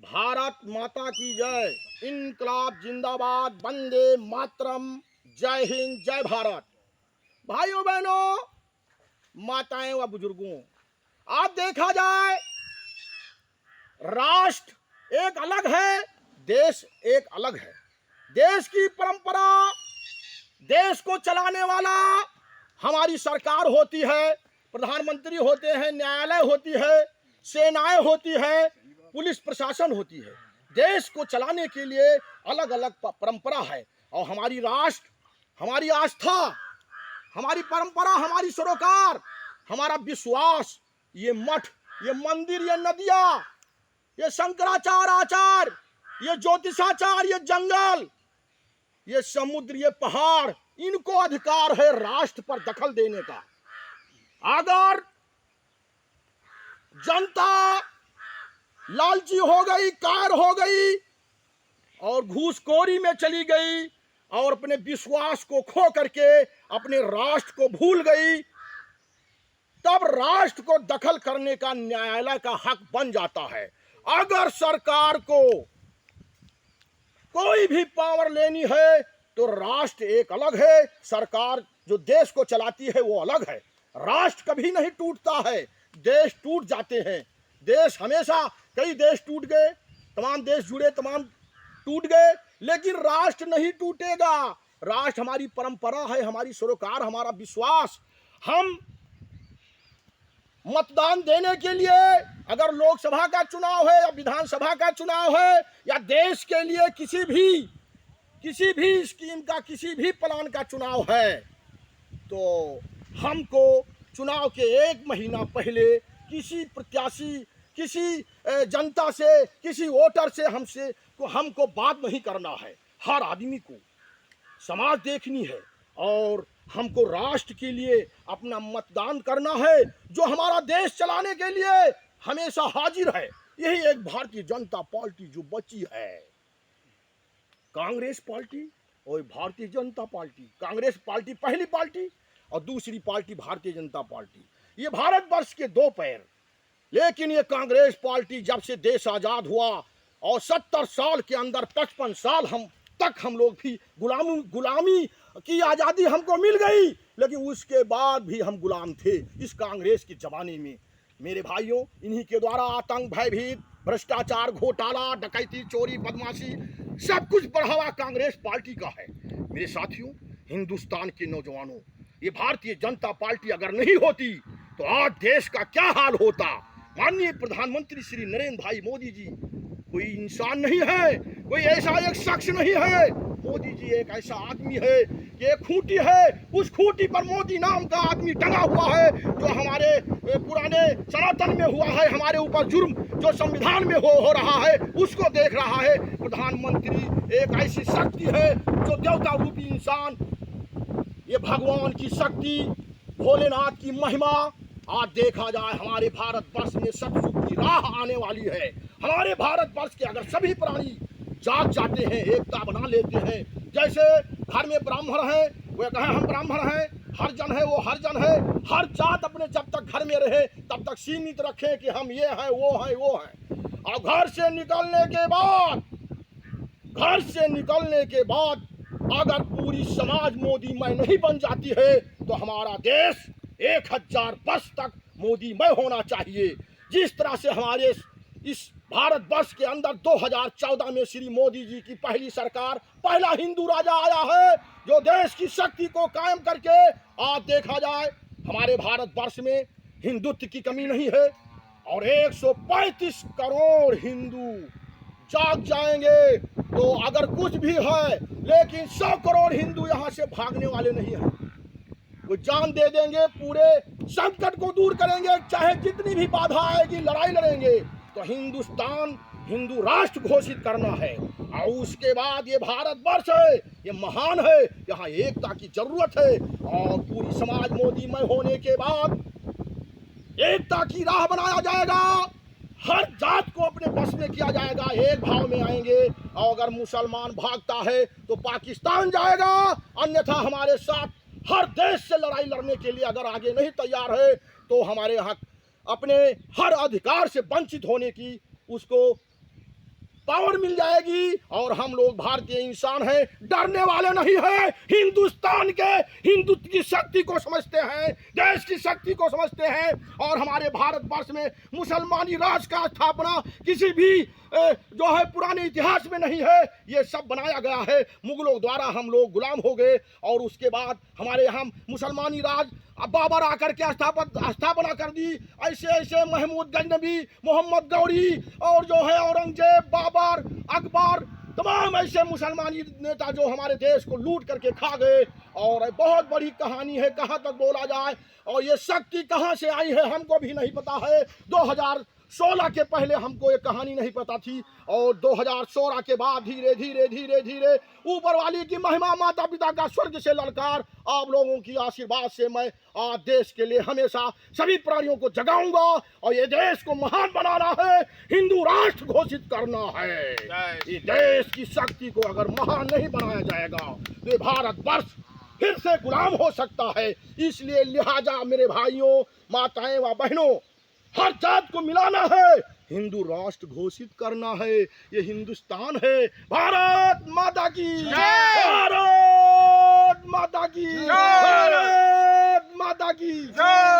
भारत माता की जय, इनकलाब जिंदाबाद, वंदे मातरम, जय हिंद, जय भारत। भाइयों बहनों, माताएं व बुजुर्गों, आज देखा जाए राष्ट्र एक अलग है, देश एक अलग है। देश की परंपरा, देश को चलाने वाला हमारी सरकार होती है, प्रधानमंत्री होते हैं, न्यायालय होती है, सेनाएं होती है, पुलिस प्रशासन होती है। देश को चलाने के लिए अलग अलग परंपरा है। और हमारी राष्ट्र, हमारी आस्था, हमारी परंपरा, हमारी सरोकार, हमारा विश्वास, ये मठ, ये मंदिर, ये नदियां, ये शंकराचार्य आचार, ये ज्योतिषाचार, ये जंगल, ये समुद्र, ये पहाड़, इनको अधिकार है राष्ट्र पर दखल देने का। अगर जनता लालची हो गई, कायर हो गई और घूसखोरी में चली गई और अपने विश्वास को खो करके अपने राष्ट्र को भूल गई, तब राष्ट्र को दखल करने का न्यायालय का हक बन जाता है। अगर सरकार को कोई भी पावर लेनी है तो राष्ट्र एक अलग है, सरकार जो देश को चलाती है वो अलग है। राष्ट्र कभी नहीं टूटता है, देश टूट जाते हैं। देश हमेशा, कई देश टूट गए, तमाम देश जुड़े, तमाम टूट गए, लेकिन राष्ट्र नहीं टूटेगा। राष्ट्र हमारी परंपरा है, हमारी सरोकार, हमारा विश्वास। हम मतदान देने के लिए, अगर लोकसभा का चुनाव है या विधानसभा का चुनाव है या देश के लिए किसी भी स्कीम का, किसी भी प्लान का चुनाव है, तो हमको चुनाव के 1 महीना पहले किसी प्रत्याशी, किसी जनता से, किसी वोटर से हमको बात नहीं करना है। हर आदमी को समाज देखनी है और हमको राष्ट्र के लिए अपना मतदान करना है, जो हमारा देश चलाने के लिए हमेशा हाजिर है। यही एक भारतीय जनता पार्टी जो बची है। कांग्रेस पार्टी और भारतीय जनता पार्टी, कांग्रेस पार्टी पहली पार्टी और दूसरी पार्टी भारतीय जनता पार्टी, ये भारतवर्ष के 2 पैर। लेकिन ये कांग्रेस पार्टी जब से देश आजाद हुआ और 70 साल के अंदर 55 साल हम लोग भी गुलामी की आज़ादी हमको मिल गई, लेकिन उसके बाद भी हम गुलाम थे इस कांग्रेस के जमाने में। मेरे भाइयों, इन्हीं के द्वारा आतंक, भयभीत, भ्रष्टाचार, घोटाला, डकैती, चोरी, बदमाशी, सब कुछ बढ़ावा कांग्रेस पार्टी का है। मेरे साथियों, हिंदुस्तान के नौजवानों, ये भारतीय जनता पार्टी अगर नहीं होती तो आज देश का क्या हाल होता। माननीय प्रधानमंत्री श्री नरेंद्र भाई मोदी जी कोई इंसान नहीं है, कोई ऐसा एक शख्स नहीं है। मोदी जी एक ऐसा आदमी है कि एक खूंटी है, उस खूंटी पर मोदी नाम का आदमी टंगा हुआ है, जो हमारे पुराने सनातन में हुआ है, हमारे ऊपर जुर्म जो संविधान में हो रहा है उसको देख रहा है। प्रधानमंत्री एक ऐसी शक्ति है जो देवता रूपी इंसान, ये भगवान की शक्ति, भोलेनाथ की महिमा। आज देखा जाए हमारे भारतवर्ष में सतयुग की राह आने वाली है। हमारे भारतवर्ष के अगर सभी प्राणी जाग जाते हैं, एकता बना लेते हैं, जैसे घर में ब्राह्मण है वो कहें हम ब्राह्मण हैं, हरिजन है वो हरिजन है, हर जात अपने जब तक घर में रहे तब तक सीमित रखें कि हम ये हैं वो हैं वो हैं। और घर से निकलने के बाद अगर पूरी समाज मोदीमय नहीं बन जाती है तो हमारा देश 1000 वर्ष तक मोदीमय होना चाहिए। जिस तरह से हमारे इस भारतवर्ष के अंदर 2014 में श्री मोदी जी की पहली सरकार, पहला हिंदू राजा आया है जो देश की शक्ति को कायम करके, आज देखा जाए हमारे भारतवर्ष में हिंदुत्व की कमी नहीं है और 135 करोड़ हिंदू जाग जाएंगे तो अगर कुछ भी है, लेकिन 100 करोड़ हिंदू यहाँ से भागने वाले नहीं हैं। वो जान दे देंगे, पूरे संकट को दूर करेंगे, चाहे जितनी भी बाधा आएगी लड़ाई लड़ेंगे। तो हिंदुस्तान हिंदू राष्ट्र घोषित करना है और उसके बाद ये भारतवर्ष है, ये महान है, यहाँ एकता की जरूरत है। और पूरी समाज मोदीमय होने के बाद एकता की राह बनाया जाएगा, हर जात को अपने बस में किया जाएगा, एक भाव में आएंगे। और अगर मुसलमान भागता है तो पाकिस्तान जाएगा, अन्यथा हमारे साथ हर देश से लड़ाई लड़ने के लिए अगर आगे नहीं तैयार है तो हमारे हक, अपने हर अधिकार से वंचित होने की उसको पावर मिल जाएगी और हम लोग भारतीय इंसान हैं, डरने वाले नहीं हैं। हिंदुस्तान के हिंदुत्व की शक्ति को समझते हैं, देश की शक्ति को समझते हैं और हमारे भारतवर्ष में मुसलमानी राज का स्थापना किसी भी जो है पुराने इतिहास में नहीं है। ये सब बनाया गया है, मुगलों द्वारा हम लोग गुलाम हो गए और उसके बाद हमारे यहाँ मुसलमानी राज बाबर आकर के स्थापना कर दी। ऐसे ऐसे महमूद गजनबी, मोहम्मद गौरी और जो है औरंगजेब, बाबर, अकबर, तमाम ऐसे मुसलमानी नेता जो हमारे देश को लूट करके खा गए। और बहुत बड़ी कहानी है, कहाँ तक बोला जाए। और ये शक्ति कहाँ से आई है हमको भी नहीं पता है। 2016 के पहले हमको ये कहानी नहीं पता थी और 2016 के बाद धीरे धीरे धीरे धीरे ऊपर वाली की महिमा, माता पिता का स्वर्ग से ललकार, आप लोगों की आशीर्वाद से मैं आज देश के लिए हमेशा सभी प्राणियों को जगाऊंगा और ये देश को महान बनाना है, हिंदू राष्ट्र घोषित करना है। ये देश की शक्ति को अगर महान नहीं बनाया जाएगा तो ये भारतवर्ष फिर से गुलाम हो सकता है। इसलिए लिहाजा मेरे भाइयों, माताएं व बहनों, हर जात को मिलाना है, हिंदू राष्ट्र घोषित करना है। ये हिंदुस्तान है। भारत माता की जय, भारत माता की जय, भारत माता की जय।